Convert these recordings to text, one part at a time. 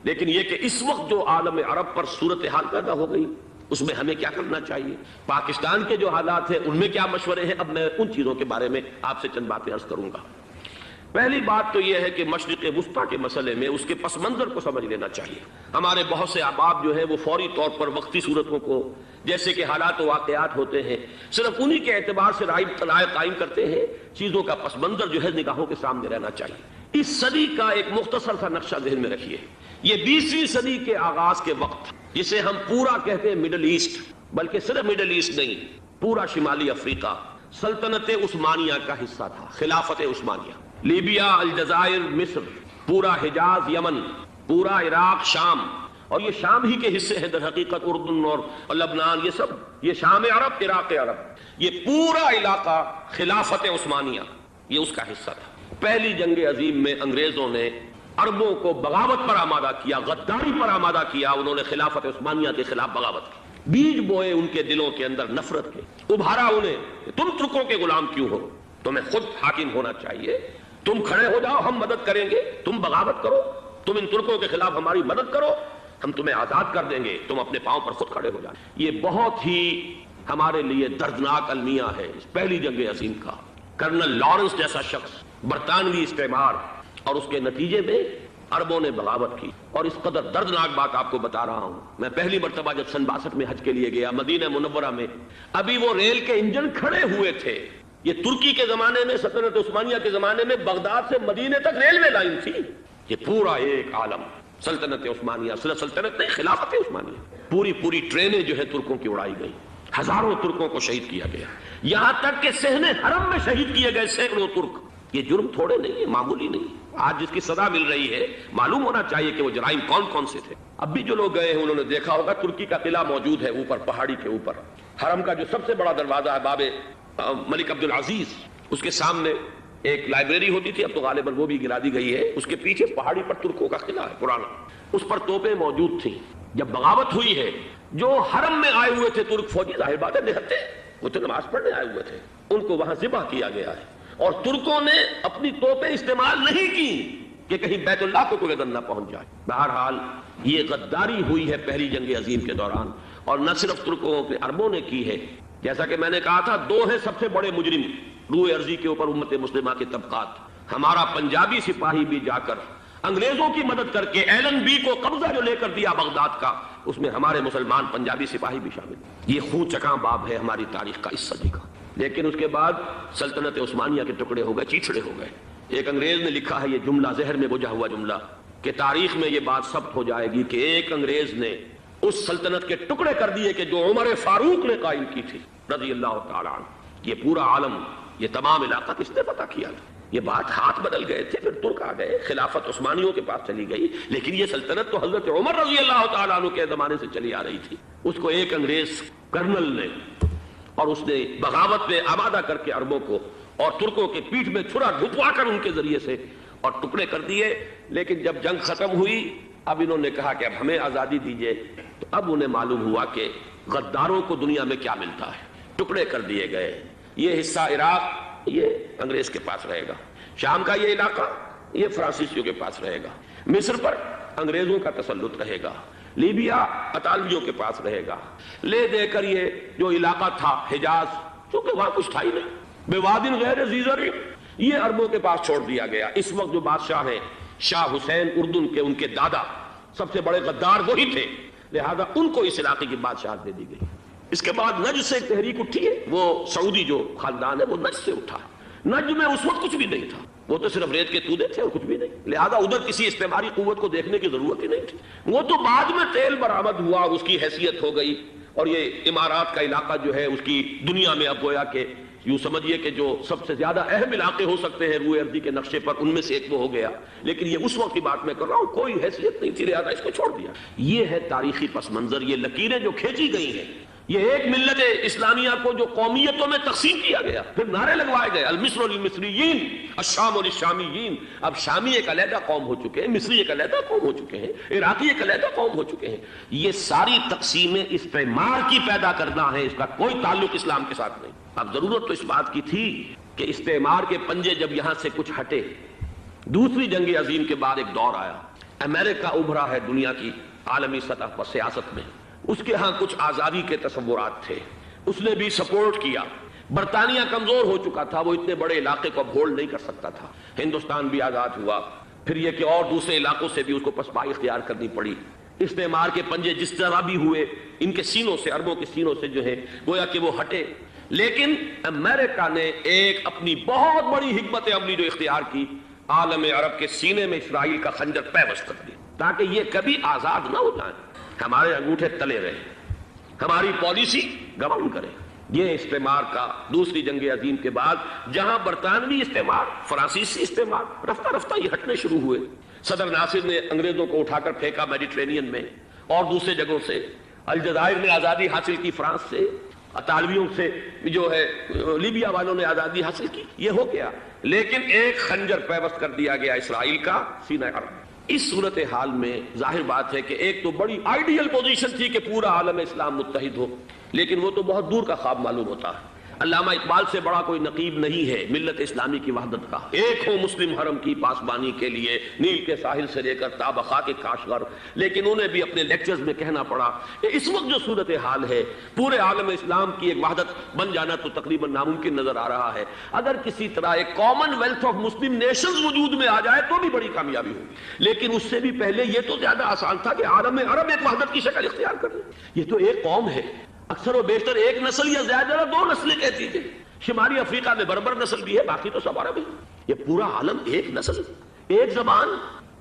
لیکن یہ کہ اس وقت جو عالم عرب پر صورتحال پیدا ہو گئی اس میں ہمیں کیا کرنا چاہیے، پاکستان کے جو حالات ہیں ان میں کیا مشورے ہیں، اب میں ان چیزوں کے بارے میں آپ سے چند باتیں عرض کروں گا۔ پہلی بات تو یہ ہے کہ مشرق وسطیٰ کے مسئلے میں اس کے پس منظر کو سمجھ لینا چاہیے۔ ہمارے بہت سے احباب جو ہیں وہ فوری طور پر وقتی صورتوں کو، جیسے کہ حالات و واقعات ہوتے ہیں، صرف انہی کے اعتبار سے رائے قائم کرتے ہیں، چیزوں کا پس منظر جو ہے نگاہوں کے سامنے رہنا چاہیے۔ اس صدی کا ایک مختصر سا نقشہ ذہن میں رکھیے، یہ 20ویں صدی کے آغاز کے وقت، جسے ہم پورا کہتے ہیں مڈل ایسٹ، بلکہ صرف مڈل ایسٹ نہیں، پورا شمالی افریقہ سلطنت عثمانیہ کا حصہ تھا، خلافت عثمانیہ۔ لیبیا، الجزائر، مصر، پورا حجاز، یمن، پورا عراق، شام، اور یہ شام ہی کے حصے ہیں در حقیقت، اردن اور لبنان، یہ سب، یہ شام عرب، عراق عرب، یہ پورا علاقہ خلافت عثمانیہ یہ اس کا حصہ تھا۔ پہلی جنگ عظیم میں انگریزوں نے عربوں کو بغاوت پر آمادہ کیا، غداری پر آمادہ کیا، انہوں نے خلافت عثمانیہ کے خلاف بغاوت کی، بیج بوئے ان کے دلوں کے اندر نفرت کے، ابھارا انہیں کہ تم ترکوں کے غلام کیوں ہو، تمہیں خود حاکم ہونا چاہیے، تم کھڑے ہو جاؤ، ہم مدد کریں گے، تم بغاوت کرو، تم ان ترکوں کے خلاف ہماری مدد کرو، ہم تمہیں آزاد کر دیں گے، تم اپنے پاؤں پر خود کھڑے ہو جائیں۔ یہ بہت ہی ہمارے لیے دردناک المیہ ہے اس پہلی جنگ عظیم کا۔ کرنل لارنس جیسا شخص، برطانوی استعمار، اور اس کے نتیجے میں عربوں نے بغاوت کی۔ اور اس قدر دردناک بات آپ کو بتا رہا ہوں، میں پہلی مرتبہ جب سن 62 میں حج کے لیے گیا مدینہ منورہ میں، ابھی وہ ریل کے انجن کھڑے ہوئے تھے۔ یہ ترکی کے زمانے میں، سلطنت عثمانیہ کے زمانے میں بغداد سے مدینے تک ریلوے لائن تھی۔ یہ پورا ایک عالم سلطنت عثمانیہ، سلطنت نہیں، خلافت عثمانیہ، پوری ٹرینیں جو ہے ترکوں کی اڑائی گئی، ہزاروں ترکوں کو شہید کیا گیا، یہاں تک کہ صحن حرم میں شہید کیے گئے سینکڑوں ترک۔ یہ جرم تھوڑے نہیں ہے، معمولی نہیں۔ آج جس کی سزا مل رہی ہے، معلوم ہونا چاہیے کہ وہ جرائم کون کون سے تھے۔ اب بھی جو لوگ گئے ہیں انہوں نے دیکھا ہوگا، ترکی کا قلعہ موجود ہے اوپر پہاڑی کے اوپر، حرم کا جو سب سے بڑا دروازہ ہے باب ملک عبد العزیز، اس کے سامنے ایک لائبریری ہوتی تھی، اب تو غالباً وہ بھی گرا دی گئی ہے، اس کے پیچھے پہاڑی پر ترکوں کا قلعہ ہے پرانا، اس پر توپیں موجود تھیں۔ جب بغاوت ہوئی ہے، جو حرم میں آئے ہوئے تھے ترک فوجی، ظاہر بات ہے نہتے، وہ تو نماز پڑھنے آئے ہوئے تھے، ان کو وہاں ذبح کیا گیا ہے، اور ترکوں نے اپنی توپیں استعمال نہیں کی کہ کہیں بیت اللہ کو کوئی اذن نہ پہنچ جائے۔ بہرحال یہ غداری ہوئی ہے پہلی جنگ عظیم کے دوران، اور نہ صرف ترکوں کے، عربوں نے کی ہے۔ جیسا کہ میں نے کہا تھا، دو ہیں سب سے بڑے مجرم روئے ارضی کے اوپر امت مسلمہ کے طبقات۔ ہمارا پنجابی سپاہی بھی جا کر انگریزوں کی مدد کر کے ایلن بی کو قبضہ جو لے کر دیا بغداد کا، اس میں ہمارے مسلمان پنجابی سپاہی بھی شامل۔ یہ خون چکاں باب ہے ہماری تاریخ کا اس صدی کا۔ لیکن اس کے بعد سلطنت عثمانیہ کے ٹکڑے ہو گئے، چیچڑے ہو گئے۔ ایک انگریز نے لکھا ہے یہ جملہ، زہر میں بجھا ہوا جملہ، کہ تاریخ میں یہ بات ثبت ہو جائے گی کہ ایک انگریز نے اس سلطنت کے ٹکڑے کر دیے کہ جو عمر فاروق نے قائم کی تھی رضی اللہ تعالیٰ عنہ۔ یہ پورا عالم، یہ تمام علاقہ کس نے پتہ کیا تھا؟ یہ بات ہاتھ بدل گئے تھے، پھر ترک آ گئے، خلافت عثمانیوں کے پاس چلی گئی، لیکن یہ سلطنت تو حضرت عمر رضی اللہ تعالیٰ عنہ کے زمانے سے چلی آ رہی تھی۔ اس کو ایک انگریز کرنل نے، اور اس نے بغاوت میں آمادہ کر کے عربوں کو اور ترکوں کے پیٹھ میں چھرا ڈھپوا کر ان کے ذریعے سے اور ٹکڑے کر دیے۔ لیکن جب جنگ ختم ہوئی، اب انہوں نے کہا کہ اب ہمیں آزادی دیجیے، تو اب انہیں معلوم ہوا کہ غداروں کو دنیا میں کیا ملتا ہے، ٹکڑے کر دیے گئے۔ یہ حصہ عراق یہ انگریز کے پاس رہے گا، شام کا یہ علاقہ یہ فرانسیسیوں کے پاس رہے گا، مصر پر انگریزوں کا تسلط رہے گا، لیبیا اطالویوں کے پاس رہے گا، لے دے کر یہ جو علاقہ تھا حجاز، چونکہ وہاں کچھ تھا ہی نہیں، بوادن غیر ذی زرع، یہ عربوں کے پاس چھوڑ دیا گیا۔ اس وقت جو بادشاہ ہیں شاہ حسین اردن کے، ان کے دادا سب سے بڑے غدار وہی تھے، لہذا ان کو اس علاقے کی بادشاہت دے دی گئی۔ اس کے بعد نجد سے ایک تحریک اٹھی ہے، وہ سعودی جو خاندان ہے وہ نجد سے اٹھا۔ نجد میں اس وقت کچھ بھی نہیں تھا، وہ تو صرف ریت کے تودے تھے اور کچھ بھی نہیں، لہذا ادھر کسی استعماری قوت کو دیکھنے کی ضرورت ہی نہیں تھی۔ وہ تو بعد میں تیل برآمد ہوا، اس کی حیثیت ہو گئی، اور یہ امارات کا علاقہ جو ہے اس کی دنیا میں اب گویا کہ یوں سمجھیے کہ جو سب سے زیادہ اہم علاقے ہو سکتے ہیں روئے ارضی کے نقشے پر، ان میں سے ایک وہ ہو گیا۔ لیکن یہ اس وقت کی بات میں کر رہا ہوں، کوئی حیثیت نہیں تھی، لہذا اس کو چھوڑ دیا۔ یہ ہے تاریخی پس منظر، یہ لکیریں جو کھینچی گئی ہیں، یہ ایک ملت اسلامیہ کو جو قومیتوں میں تقسیم کیا گیا، پھر نعرے لگوائے گئے المصر للمصریین الشام للشامیین۔ اب شامی ایک علیحدہ قوم ہو چکے ہیں، مصری ایک علیحدہ قوم ہو چکے ہیں، عراقی ایک علیحدہ قوم ہو چکے ہیں۔ یہ ساری تقسیمیں استعمار کی پیدا کرنا ہے، اس کا کوئی تعلق اسلام کے ساتھ نہیں۔ اب ضرورت تو اس بات کی تھی کہ استعمار کے پنجے جب یہاں سے کچھ ہٹے، دوسری جنگ عظیم کے بعد ایک دور آیا، امریکہ ابھرا ہے دنیا کی عالمی سطح پر سیاست میں، اس کے ہاں کچھ آزادی کے تصورات تھے، اس نے بھی سپورٹ کیا۔ برطانیہ کمزور ہو چکا تھا، وہ اتنے بڑے علاقے کو اب ہولڈ نہیں کر سکتا تھا۔ ہندوستان بھی آزاد ہوا، پھر یہ کہ اور دوسرے علاقوں سے بھی اس کو پسپائی اختیار کرنی پڑی۔ استعمار کے پنجے جس طرح بھی ہوئے ان کے سینوں سے، عربوں کے سینوں سے جو ہے گویا کہ وہ ہٹے، لیکن امریکہ نے ایک اپنی بہت بڑی حکمت عملی جو اختیار کی، عالم عرب کے سینے میں اسرائیل کا خنجر پیوست کر دیا تاکہ یہ کبھی آزاد نہ ہو جائیں، ہمارے انگوٹھے تلے رہے، ہماری پالیسی گورن کرے۔ یہ استعمار کا دوسری جنگ عظیم کے بعد جہاں برطانوی استعمار، فرانسیسی استعمار رفتہ رفتہ یہ ہٹنے شروع ہوئے، صدر ناصر نے انگریزوں کو اٹھا کر پھینکا میڈیٹرینین میں اور دوسرے جگہوں سے، الجزائر نے آزادی حاصل کی فرانس سے، اطالویوں سے جو ہے لیبیا والوں نے آزادی حاصل کی، یہ ہو گیا، لیکن ایک خنجر پیوست کر دیا گیا اسرائیل کا سینہ عرب۔ اس صورتحال میں ظاہر بات ہے کہ ایک تو بڑی آئیڈیل پوزیشن تھی کہ پورا عالم اسلام متحد ہو، لیکن وہ تو بہت دور کا خواب معلوم ہوتا ہے۔ علامہ اقبال سے بڑا کوئی نقیب نہیں ہے ملت اسلامی کی وحدت کا، ایک ہو مسلم حرم کی پاسبانی کے لیے نیل کے ساحل سے لے کر تا بخاک کاشغر، لیکن انہیں بھی اپنے لیکچرز میں کہنا پڑا کہ اس وقت جو صورتحال ہے پورے عالم اسلام کی ایک وحدت بن جانا تو تقریباً ناممکن نظر آ رہا ہے۔ اگر کسی طرح ایک common wealth of Muslim nations وجود میں آ جائے تو بھی بڑی کامیابی ہوگی، لیکن اس سے بھی پہلے یہ تو زیادہ آسان تھا کہ عالم عرب ایک وحدت کی شکل اختیار کر لے۔ یہ تو ایک قوم ہے، اکثر و بیشتر ایک نسل یا زیادہ دو نسلیں کہتی تھیں، شمالی افریقہ میں بربر نسل بھی ہے، باقی تو سب عرب ہے۔ یہ پورا عالم ایک نسل، ایک زبان،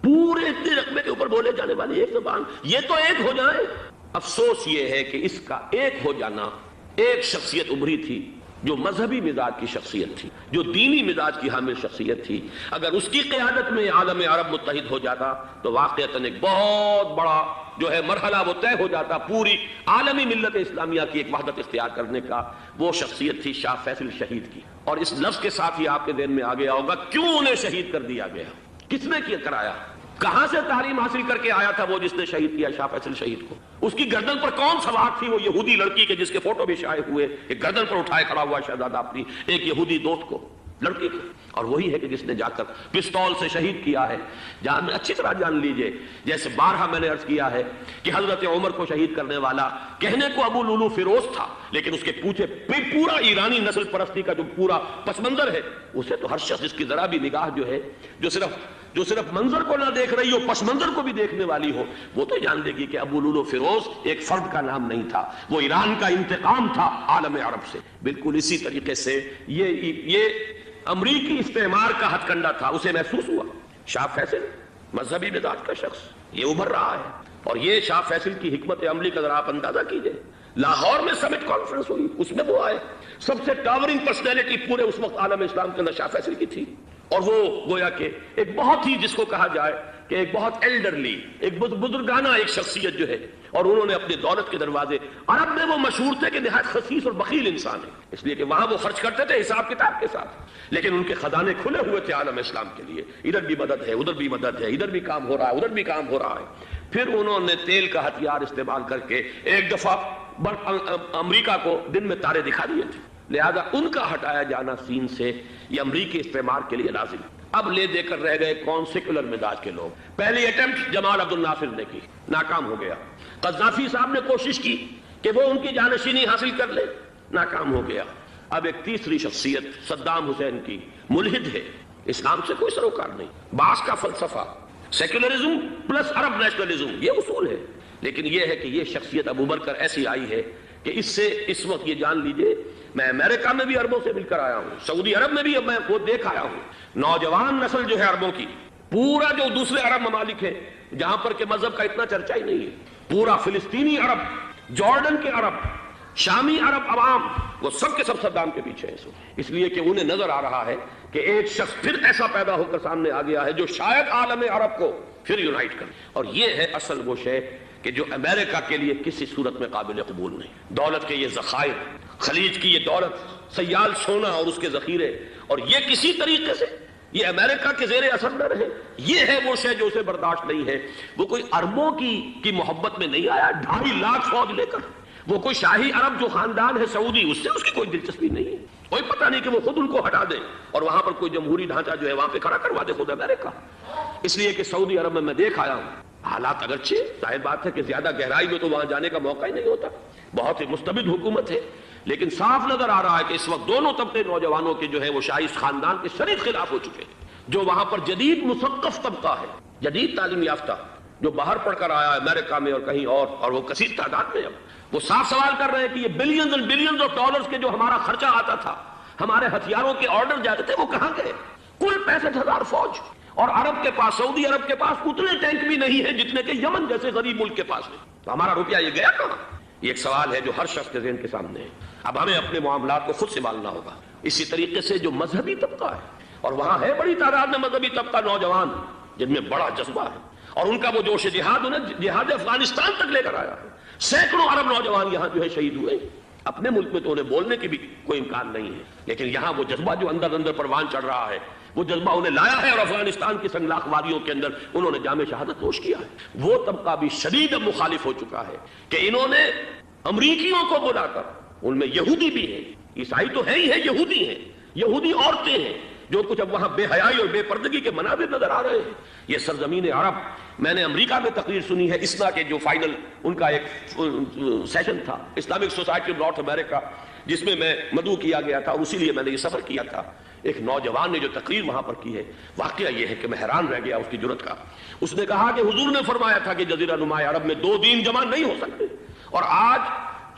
پورے اتنے رقبے کے اوپر بولے جانے والی ایک زبان، یہ تو ایک ہو جائے۔ افسوس یہ ہے کہ اس کا ایک ہو جانا، ایک شخصیت ابھری تھی جو مذہبی مزاج کی شخصیت تھی، جو دینی مزاج کی حامل شخصیت تھی، اگر اس کی قیادت میں عالم عرب متحد ہو جاتا تو واقعتاً ایک بہت بڑا جو ہے مرحلہ وہ طے ہو جاتا پوری عالمی ملت اسلامیہ کی ایک وحدت اختیار کرنے کا۔ وہ شخصیت تھی شاہ فیصل شہید کی، اور اس لفظ کے ساتھ ہی آپ کے ذہن میں آ گیا ہوگا کیوں انہیں شہید کر دیا گیا، کس نے کیا کرایا، کہاں سے تعلیم حاصل کر کے آیا تھا وہ جس نے شہید کیا شاہ فیصل شہید کو، اس کی گردن پر کون سوار تھی، وہ یہودی لڑکی کے جس کے فوٹو بھی شائع ہوئے، ایک گردن پر اٹھائے کھڑا ہوا شہزادہ اپنی ایک یہودی دوست کو، لڑکی کو، اور وہی ہے کہ جس نے جا کر پستول سے شہید کیا ہے۔ جان اچھی طرح جان لیجئے، جیسے بارہا میں نے عرض کیا ہے کہ حضرت عمر کو شہید کرنے والا کہنے کو ابو لولو فیروز تھا، لیکن اس کے پیچھے پورا ایرانی نسل پرستی کا جو پورا پس منظر ہے، اسے تو ہر شخص جس کی ذرا بھی نگاہ جو ہے جو صرف منظر کو نہ دیکھ رہی ہو پس منظر کو بھی دیکھنے والی ہو، وہ تو جان لے گی کہ ابو لولو فیروز ایک فرد کا نام نہیں تھا، وہ ایران کا انتقام تھا عالم عرب سے۔ بالکل اسی طریقے سے یہ امریکی استعمار کا ہتھ کنڈا تھا، اسے محسوس ہوا۔ شاہ فیصل مذہبی مزاج کا شخص یہ ابھر رہا ہے، اور یہ شاہ فیصل کی حکمت عملی کا ذرا آپ اندازہ کیجئے۔ لاہور میں سمٹ کانفرنس ہوئی، اس میں وہ آئے، سب سے ٹاورنگ پرسنالٹی پورے اس وقت عالم اسلام کے اندر شاہ فیصل کی تھی، اور وہ گویا کہ ایک بہت ہی جس کو کہا جائے کہ ایک بہت ایلڈرلی، ایک بزرگانہ ایک شخصیت جو ہے، اور انہوں نے اپنے دولت کے دروازے، عرب میں وہ مشہور تھے کہ نہایت خسیس اور بخیل انسان ہے، اس لیے کہ وہاں وہ خرچ کرتے تھے حساب کتاب کے ساتھ، لیکن ان کے خزانے کھلے ہوئے تھے عالم اسلام کے لیے، ادھر بھی مدد ہے، ادھر بھی مدد ہے، ادھر بھی کام ہو رہا ہے، ادھر بھی کام ہو رہا ہے۔ پھر انہوں نے تیل کا ہتھیار استعمال کر کے ایک دفعہ امریکہ کو دن میں تارے دکھا دیے تھے، لہذا ان کا ہٹایا جانا سین سے یہ امریکی استعمار کے لیے لازم ہے۔ اب لے دے کر رہ گئے کون سیکولر مزاج کے لوگ۔ پہلی اٹیمپٹ جمال عبد الناصر نے کی، ناکام ہو گیا۔ قذافی صاحب نے کوشش کی کہ وہ ان کی جانشینی حاصل کر لے، ناکام ہو گیا۔ اب ایک تیسری شخصیت صدام حسین کی، ملحد ہے، اسلام سے کوئی سروکار نہیں، باس کا فلسفہ، سیکولرزم پلس عرب نیشنلزم، یہ اصول ہے، لیکن یہ ہے کہ یہ شخصیت ابو بکر ایسی آئی ہے کہ اس سے اس وقت یہ جان لیجئے، میں امریکہ میں بھی عربوں سے مل کر آیا ہوں، سعودی عرب میں بھی میں وہ دیکھ آیا ہوں، نوجوان نسل جو ہے عربوں کی، پورا جو دوسرے عرب ممالک ہیں جہاں پر کہ مذہب کا اتنا چرچا ہی نہیں ہے، پورا فلسطینی عرب، جارڈن کے عرب، شامی عرب عوام، وہ سب کے سب صدام کے پیچھے ہیں، اس لیے کہ انہیں نظر آ رہا ہے کہ ایک شخص پھر ایسا پیدا ہو کر سامنے آ گیا ہے جو شاید عالم عرب کو پھر یونائٹ کرے، اور یہ ہے اصل وہ شے کہ جو امریکہ کے لیے کسی صورت میں قابل قبول نہیں۔ دولت کے یہ ذخائر، خلیج کی یہ دولت، سیال سونا اور اس کے ذخیرے، اور یہ کسی طریقے سے یہ امریکہ کے زیر اثر نہ رہے، یہ ہے وہ شے جو اسے برداشت نہیں ہے۔ وہ کوئی عربوں کی محبت میں نہیں آیا 2.5 لاکھ فوج لے کر، وہ کوئی شاہی عرب جو خاندان ہے سعودی، اس سے اس کی کوئی دلچسپی نہیں ہے۔ کوئی پتہ نہیں کہ وہ خود ان کو ہٹا دیں اور وہاں پر کوئی جمہوری ڈھانچہ جو ہے وہاں پہ کھڑا کروا دے خود امریکہ. اس لیے کہ سعودی عرب میں دیکھ آیا ہوں حالات اگرچہ ظاہر بات ہے کہ زیادہ گہرائی میں تو وہاں جانے کا موقع ہی نہیں ہوتا, بہت ہی مستبد حکومت ہے, لیکن صاف نظر آ رہا ہے کہ اس وقت دونوں طبقے نوجوانوں کے جو ہے وہ شاہی خاندان کے شدید خلاف ہو چکے ہیں. جو وہاں پر جدید مثقف طبقہ ہے, جدید تعلیم یافتہ, جو باہر پڑھ کر آیا ہے امریکہ میں اور کہیں اور وہ کثیر تعداد میں, اب وہ صاف سوال کر رہے ہیں کہ یہ billions and billions of dollars کے جو ہمارا خرچہ آتا تھا, ہمارے ہتھیاروں کے آرڈر جاتے تھے, وہ کہاں گئے؟ کل 65,000 فوج, اور عرب کے پاس, سعودی عرب کے پاس اتنے ٹینک بھی نہیں ہیں جتنے کہ یمن جیسے غریب ملک کے پاس ہے. تو ہمارا روپیہ یہ گیا کہاں؟ یہ ایک سوال ہے جو ہر شخص کے ذہن کے سامنے ہے. اب ہمیں اپنے معاملات کو خود سنبھالنا ہوگا. اسی طریقے سے جو مذہبی طبقہ ہے, اور وہاں ہے بڑی تعداد میں مذہبی طبقہ نوجوان جن میں بڑا جذبہ ہے, اور ان کا وہ جوش جہاد انہیں جہاد افغانستان تک لے کر آیا ہے. سینکڑوں عرب نوجوان یہاں جو ہے شہید ہوئے. اپنے ملک میں تو انہیں بولنے کی بھی کوئی امکان نہیں ہے, لیکن یہاں وہ جذبہ جو اندر اندر پروان چڑھ رہا ہے, وہ جذبہ انہیں لایا ہے, اور افغانستان کی سنگلاخ وادیوں کے اندر انہوں نے جام شہادت نوش کیا ہے. وہ طبقہ بھی شدید مخالف ہو چکا ہے کہ انہوں نے امریکیوں کو بلا کر, ان میں یہودی بھی ہیں, عیسائی تو ہے ہی ہے, یہودی ہیں, یہودی عورتیں ہیں, جو کچھ اب وہاں بے حیائی اور بے پردگی کے مناظر نظر آ رہے ہیں. یہ سرزمین عرب, میں نے امریکہ میں تقریر سنی ہے اسنا کے جو فائنل ان کا ایک سیشن تھا, اسلامک سوسائٹی آف نارتھ امریکہ, جس میں میں مدعو کیا گیا تھا, اور اسی لیے میں نے یہ سفر کیا تھا. ایک نوجوان نے جو تقریر وہاں پر کی ہے, واقعہ یہ ہے کہ میں حیران رہ گیا اس کی جرأت کا. اس نے کہا کہ حضور نے فرمایا تھا کہ جزیرہ نما عرب میں 2 دین جمع نہیں ہو سکتے, اور آج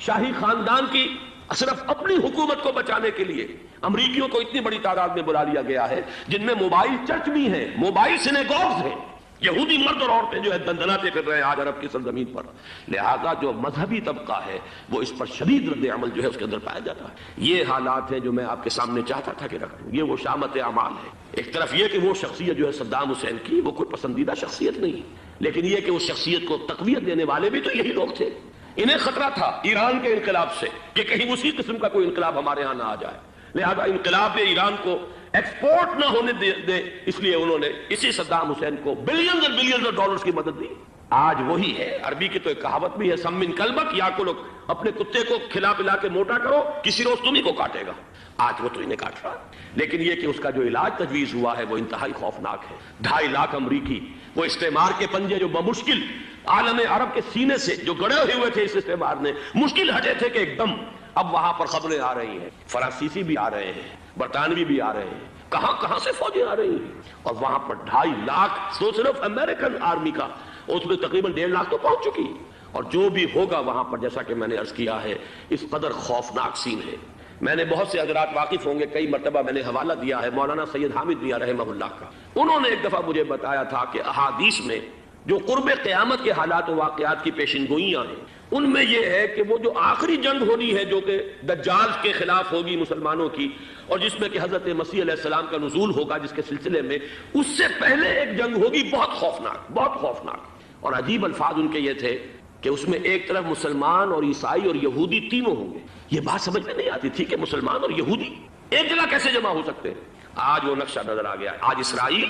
شاہی خاندان کی صرف اپنی حکومت کو بچانے کے لیے امریکیوں کو اتنی بڑی تعداد میں بلا لیا گیا ہے, جن میں موبائل چرچ بھی ہیں, موبائل سینیگوگز ہیں, یہودی مرد اور عورتیں جو ہے دندناتے پھر رہے ہیں آج عرب کی سرزمین پر. لہذا جو مذہبی طبقہ ہے وہ اس پر شدید رد عمل جو ہے اس کے اندر پایا جاتا ہے. یہ حالات ہیں جو میں آپ کے سامنے چاہتا تھا کہ رکھوں. یہ وہ شامت اعمال ہے. ایک طرف یہ کہ وہ شخصیت جو ہے صدام حسین کی, وہ کوئی پسندیدہ شخصیت نہیں, لیکن یہ کہ اس شخصیت کو تقویت دینے والے بھی تو یہی لوگ تھے. انہیں خطرہ تھا ایران کے انقلاب سے کہ کہیں اسی قسم کا کوئی انقلاب ہمارے ہاں نہ آ جائے, لہذا انقلاب ایران کو ایکسپورٹ نہ ہونے دے, اس لیے انہوں نے اسی صدام حسین کو بلینز اور بلینز آف ڈالرز کی مدد دی. آج وہی ہے. عربی کی تو ایک کہاوت بھی ہے, سمن کلبک, یا کو لوگ اپنے کتے کو کھلا پلا کے موٹا کرو, کسی روز تمہیں کو کاٹے گا. آج وہ تو انہیں کاٹ رہا, لیکن یہ کہ اس کا جو علاج تجویز ہوا ہے وہ انتہائی خوفناک ہے. 2.5 لاکھ امریکی وہ استعمار کے پنجے جو بمشکل عالم عرب کے سینے سے جو گڑے ہوئے تھے اس استعمار نے, مشکل ہٹے تھے کہ ایک دم اب وہاں پر خبریں آ رہی ہیں, فرانسیسی بھی آ رہے ہیں, برطانوی بھی آ رہے ہیں, کہاں کہاں سے فوجیں آ رہی ہیں, اور وہاں پر 2.5 لاکھ تو صرف امریکن آرمی کا, اس میں تقریباً 1.5 لاکھ تو پہنچ چکی. اور جو بھی ہوگا وہاں پر, جیسا کہ میں نے عرض کیا ہے, اس قدر خوفناک سین ہے. میں نے بہت سے حضرات واقف ہوں گے, کئی مرتبہ میں نے حوالہ دیا ہے مولانا سید حامد میاں رحمہ اللہ کا. انہوں نے ایک دفعہ مجھے بتایا تھا کہ احادیث میں جو قرب قیامت کے حالات و واقعات کی پیشن گوئیاں ہیں, ان میں یہ ہے کہ وہ جو آخری جنگ ہونی ہے جو کہ دجال کے خلاف ہوگی مسلمانوں کی, اور جس میں کہ حضرت مسیح علیہ السلام کا نزول ہوگا, جس کے سلسلے میں اس سے پہلے ایک جنگ ہوگی بہت خوفناک, بہت خوفناک. اور عجیب الفاظ ان کے یہ تھے کہ اس میں ایک طرف مسلمان اور عیسائی اور یہودی تینوں ہوں گے. یہ بات سمجھ میں نہیں آتی تھی کہ مسلمان اور یہودی ایک جگہ کیسے جمع ہو سکتے ہیں. آج وہ نقشہ نظر آ گیا. آج اسرائیل,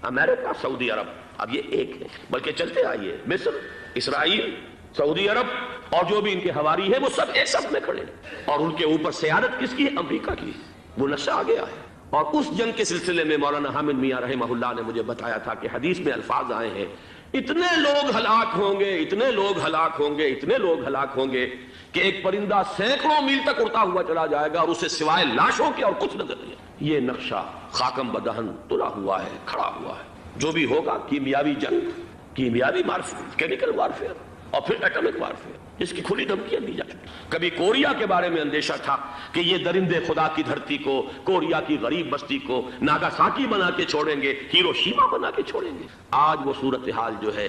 امریکہ, سعودی عرب اب یہ ایک ہے. بلکہ چلتے آئیے, مصر, اسرائیل, سعودی عرب اور جو بھی ان کے حواری ہے وہ سب ایک ساتھ میں کھڑے ہیں, اور ان کے اوپر سیادت کس کی ہے؟ امریکہ کی. وہ نقشہ آ گیا ہے. اور اس جنگ کے سلسلے میں مولانا حامد میاں رحمہ اللہ نے مجھے بتایا تھا کہ حدیث میں الفاظ آئے ہیں, اتنے لوگ ہلاک ہوں گے, اتنے لوگ ہلاک ہوں گے, اتنے لوگ ہلاک ہوں گے کہ ایک پرندہ سینکڑوں میل تک اڑتا ہوا چلا جائے گا اور اسے سوائے لاشوں کے اور کچھ نظر نہیں. یہ نقشہ خاکم بدہن تلا ہوا ہے, کھڑا ہوا ہے. جو بھی ہوگا کیمیاوی جنگ, کیمیاوی وارفیئر, کیمیکل وارفیئر, اور پھر ایٹمک وارفیئر, جس کی کھلی دھمکیاں دی جا چکی. کبھی کوریا کے بارے میں اندیشہ تھا کہ یہ درندے خدا کی دھرتی کو, کوریا کی غریب بستی کو ناگاساکی بنا کے چھوڑیں گے, ہیروشیما بنا کے چھوڑیں گے. آج وہ صورتحال جو ہے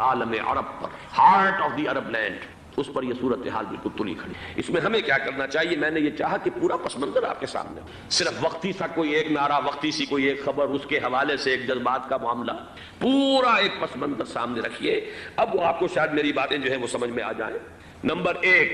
عالم عرب پر, heart of the Arab land, اس پر یہ صورتحال بالکل تلی کھڑی. اس میں ہمیں کیا کرنا چاہیے؟ میں نے یہ چاہا کہ پورا پس منظر آپ کے سامنے, صرف وقتی سا کوئی ایک نعرہ, وقتی سی کوئی ایک خبر, اس کے حوالے سے ایک جذبات کا معاملہ, پورا ایک پس منظر سامنے رکھیے. اب وہ آپ کو شاید میری باتیں جو ہیں وہ سمجھ میں آ جائیں. نمبر 1,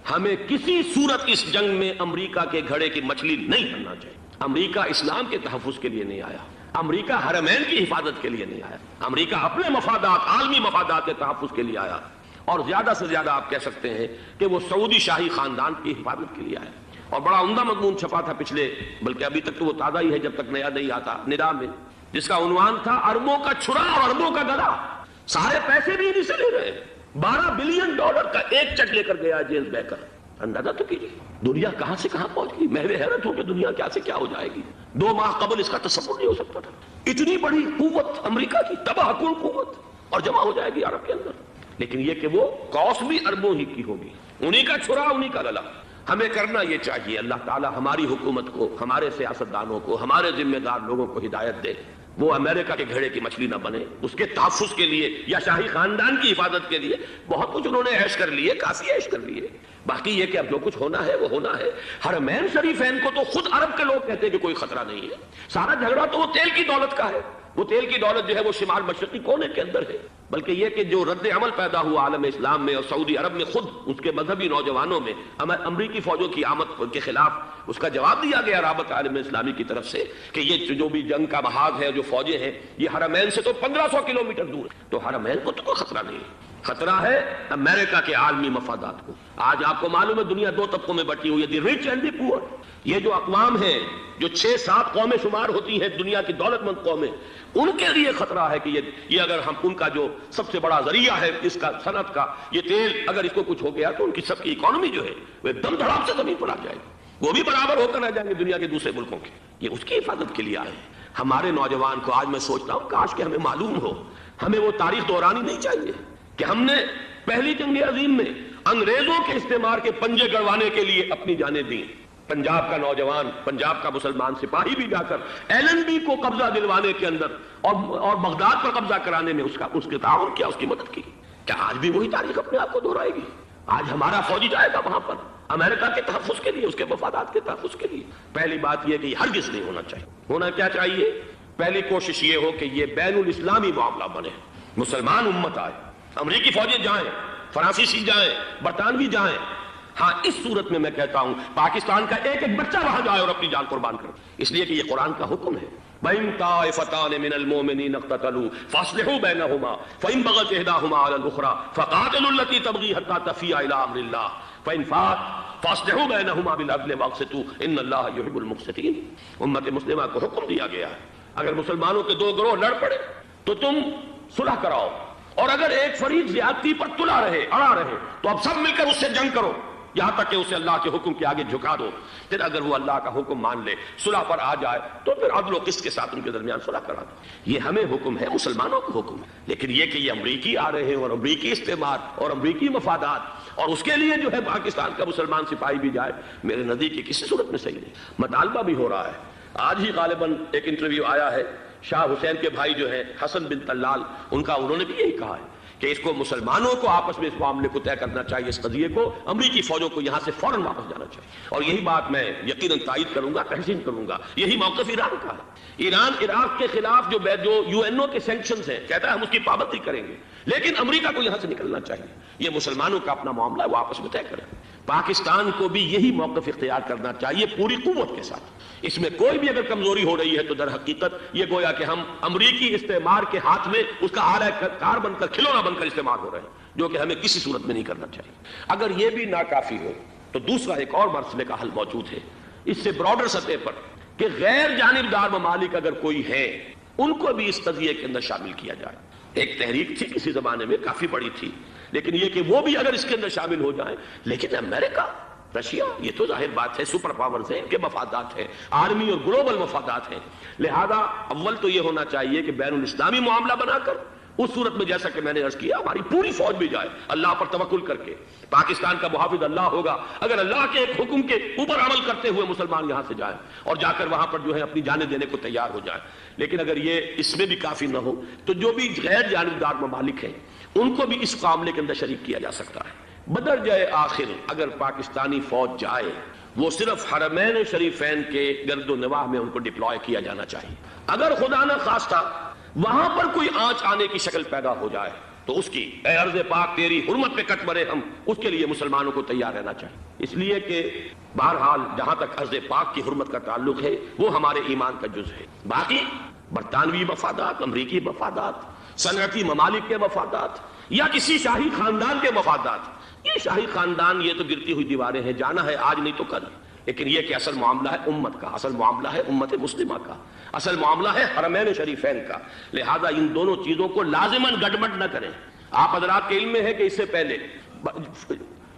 ہمیں کسی صورت اس جنگ میں امریکہ کے گھڑے کی مچھلی نہیں بننا چاہیے. امریکہ اسلام کے تحفظ کے لیے نہیں آیا, امریکہ حرمین کی حفاظت کے لیے نہیں آیا, امریکہ اپنے مفادات, عالمی مفادات کے تحفظ کے لیے آیا, اور زیادہ سے زیادہ آپ کہہ سکتے ہیں کہ وہ سعودی شاہی خاندان کی حفاظت کے لیے آیا. اور بڑا عمدہ مضمون چھپا تھا پچھلے، بلکہ ابھی تک تو وہ تازہ ہی ہے جب تک نیا نہیں آتا، ندا میں، جس کا عنوان تھا اربوں کا چھرا اور اربوں کا گدا۔ سارے پیسے بھی انہیں سے لے رہے ہیں۔ $12 بلین کا ایک چیک لے کر گیا جیمز بیکر۔ اندازہ تو کیجیے دنیا کہاں سے کہاں پہنچ گئی۔ میں حیرت ہوں کہ دنیا کیا سے کیا ہو جائے گی۔ 2 ماہ قبل اس کا تصور نہیں ہو سکتا تھا۔ اتنی بڑی قوت امریکہ کی، تباہ کن قوت، اور جمع ہو جائے گی عرب کے اندر۔ لیکن یہ کہ وہ کاسٹ بھی اربوں ہی کی ہوگی، انہی کا چھرا انہی کا گلا۔ ہمیں کرنا یہ چاہیے، اللہ تعالی ہماری حکومت کو، ہمارے سیاستدانوں کو، ہمارے ذمہ دار لوگوں کو ہدایت دے، وہ امریکہ کے گھڑے کی مچھلی نہ بنے۔ اس کے تحفظ کے لیے یا شاہی خاندان کی حفاظت کے لیے بہت کچھ انہوں نے عیش کر لیے، کافی عیش کر لیے۔ باقی یہ کہ اب جو کچھ ہونا ہے وہ ہونا ہے۔ حرمین شریفین کو تو خود عرب کے لوگ کہتے ہیں کہ کوئی خطرہ نہیں ہے۔ سارا جھگڑا تو وہ تیل کی دولت کا ہے۔ وہ تیل کی دولت جو ہے وہ شمال مشرقی کونے کے اندر ہے۔ بلکہ یہ کہ جو رد عمل پیدا ہوا عالم اسلام میں اور سعودی عرب میں، خود اس کے مذہبی نوجوانوں میں امریکی فوجوں کی آمد کے خلاف اس کا جواب دیا گیا رابطہ عالم اسلامی کی طرف سے کہ یہ جو بھی جنگ کا محاذ ہے، جو فوجیں ہیں، یہ حرمین سے تو 1500 کلومیٹر دور ہے، تو حرمین کو تو کوئی خطرہ نہیں ہے۔ خطرہ ہے امریکہ کے عالمی مفادات کو۔ آج آپ کو معلوم ہے دنیا 2 طبقوں میں بٹی ہوئی ہے، دی رچ اینڈ دی پور۔ یہ جو اقوام ہیں، جو 6-7 قومیں شمار ہوتی ہیں دنیا کی دولت مند قومیں، ان کے لیے خطرہ ہے کہ یہ اگر ہم ان کا جو سب سے بڑا ذریعہ ہے اس کا صنعت کا، یہ تیل، اگر اس کو کچھ ہو گیا تو ان کی سب کی اکانومی جو ہے وہ ایک دم دھڑام سے زمین پر آ جائے گی۔ وہ بھی برابر ہو کر رہ جائیں گے دنیا کے دوسرے ملکوں کے۔ یہ اس کی حفاظت کے لیے آئے ہیں۔ ہمارے نوجوان کو آج میں سوچتا ہوں کاش کہ ہمیں معلوم ہو، ہمیں وہ تاریخ دہرانی نہیں چاہیے کہ ہم نے پہلی جنگ عظیم میں انگریزوں کے استعمار کے پنجے گڑوانے کے لیے اپنی جانیں دیں۔ پنجاب کا نوجوان، پنجاب کا مسلمان سپاہی بھی جا کر LNB کو قبضہ دلوانے کے اندر اور بغداد پر قبضہ کرانے میں اس کے تعاون کیا، اس کی مدد کی۔ کیا آج بھی وہی تاریخ اپنے آپ کو دہرائے گی؟ آج ہمارا فوجی جائے گا وہاں پر امریکہ کے تحفظ کے لیے، اس کے مفادات کے تحفظ کے لیے؟ پہلی بات یہ کہ یہ ہرگز نہیں ہونا چاہیے۔ ہونا کیا چاہیے؟ پہلی کوشش یہ ہو کہ یہ بین الاسلامی معاملہ بنے، مسلمان امت آئے، امریکی فوجیں جائیں، فرانسیسی جائیں، برطانوی جائیں۔ ہاں اس صورت میں کہتا ہوں پاکستان کا ایک ایک بچہ وہاں جائے اور اپنی جان قربان کرے، اس لیے کہ یہ قرآن کا حکم ہے۔ بَإِن طَائِفَتَانِ مِنَ الْمُؤْمِنِينَ اقْتَتَلُوا فَأَصْلِحُوا بَيْنَهُمَا فَإِن بَغَتْ إِحْدَاهُمَا عَلَى الْأُخْرَى فَقَاتِلُوا الَّتِي تَبْغِي حَتَّى تَفِيءَ إِلَى أَمْرِ اللَّهِ فَإِن فَاءَتْ فَأَصْلِحُوا بَيْنَهُمَا بِالْعَدْلِ وَأَقْسِطُوا إِنَّ اللَّهَ يُحِبُّ الْمُقْسِطِينَ۔ امت مسلمہ کو حکم دیا گیا ہے اگر مسلمانوں کے 2 گروہ لڑ پڑے تو تم صلح کراؤ، اور اگر ایک فریق زیادتی پر تلا رہے، اڑا رہے، تو اب سب مل کر اس سے جنگ کرو یہاں تک کہ اسے اللہ کے حکم کے آگے جھکا دو۔ پھر اگر وہ اللہ کا حکم مان لے، صلح پر آ جائے، تو پھر عدل و قسط کے ساتھ ان کے درمیان صلح کرا دو۔ یہ ہمیں حکم ہے، مسلمانوں کو حکم ہے۔ لیکن یہ کہ یہ امریکی آ رہے ہیں اور امریکی استعمار اور امریکی مفادات، اور اس کے لیے جو ہے پاکستان کا مسلمان سپاہی بھی جائے، میرے نزدیک کسی صورت میں صحیح نہیں۔ مطالبہ بھی ہو رہا ہے، آج ہی غالباً ایک انٹرویو آیا ہے، شاہ حسین کے بھائی جو ہیں حسن بن طلال، انہوں نے بھی یہی کہا ہے کہ اس کو مسلمانوں کو آپس میں اس معاملے کو طے کرنا چاہیے، اس قضیے کو، امریکی فوجوں کو یہاں سے فوراً واپس جانا چاہیے۔ اور یہی بات میں یقیناً تائید کروں گا، تحسین کروں گا، یہی موقف ایران کا ہے۔ ایران عراق کے خلاف جو UN کے سینکشنز ہیں، کہتا ہے ہم اس کی پابندی کریں گے، لیکن امریکہ کو یہاں سے نکلنا چاہیے۔ یہ مسلمانوں کا اپنا معاملہ ہے، وہ آپس میں طے کریں۔ پاکستان کو بھی یہی موقف اختیار کرنا چاہیے پوری قوت کے ساتھ۔ اس میں کوئی بھی اگر کمزوری ہو رہی ہے تو در حقیقت یہ گویا کہ ہم امریکی استعمار کے ہاتھ میں اس کا آلہ کار بن کر، کھلونا بن کر استعمال ہو رہے ہیں، جو کہ ہمیں کسی صورت میں نہیں کرنا چاہیے۔ اگر یہ بھی ناکافی ہو تو دوسرا ایک اور مسئلے کا حل موجود ہے، اس سے براڈر سطح پر، کہ غیر جانبدار ممالک اگر کوئی ہے ان کو بھی اس قضیے کے اندر شامل کیا جائے۔ ایک تحریک تھی کسی زمانے میں، کافی بڑی تھی، لیکن یہ کہ وہ بھی اگر اس کے اندر شامل ہو جائیں۔ لیکن امریکہ، رشیا، یہ تو ظاہر بات ہے سپر پاورز ہیں، ان کے مفادات ہیں، آرمی اور گلوبل مفادات ہیں، لہذا اول تو یہ ہونا چاہیے کہ بین الاسلامی معاملہ بنا کر، اس صورت میں جیسا کہ میں نے عرض کیا ہماری پوری فوج بھی جائے اللہ پر توکل کر کے۔ پاکستان کا محافظ اللہ ہوگا، اگر اللہ کے ایک حکم کے اوپر عمل کرتے ہوئے مسلمان یہاں سے جائیں اور جا کر وہاں پر جو ہے اپنی جانیں دینے کو تیار ہو جائیں۔ لیکن اگر یہ اس میں بھی کافی نہ ہو تو جو بھی غیر جانبدار ممالک ہیں ان کو بھی اس معاملے کے اندر شریک کیا جا سکتا ہے۔ بدرجۂ آخر اگر پاکستانی فوج جائے، وہ صرف حرمین شریفین کے گرد و نواح میں ان کو ڈپلوائے کیا جانا چاہیے۔ اگر خدا نہ خواستہ وہاں پر کوئی آنچ آنے کی شکل پیدا ہو جائے تو اس کی، اے ارض پاک تیری حرمت پہ کٹ مرے ہم، اس کے لیے مسلمانوں کو تیار رہنا چاہیے۔ اس لیے کہ بہرحال جہاں تک ارض پاک کی حرمت کا تعلق ہے وہ ہمارے ایمان کا جز ہے۔ باقی برطانوی مفادات، امریکی مفادات، صنعتی ممالک کے مفادات یا کسی شاہی خاندان کے مفادات، یہ شاہی خاندان یہ تو گرتی ہوئی دیواریں ہیں، جانا ہے آج نہیں تو کل، لیکن یہ کہ اصل معاملہ ہے امت کا، اصل معاملہ ہے امت مسلمہ کا، اصل معاملہ ہے حرمین شریفین کا، لہذا ان دونوں چیزوں کو لازماً گڑبڑ نہ کریں۔ آپ حضرات کے علم میں ہے کہ اس سے پہلے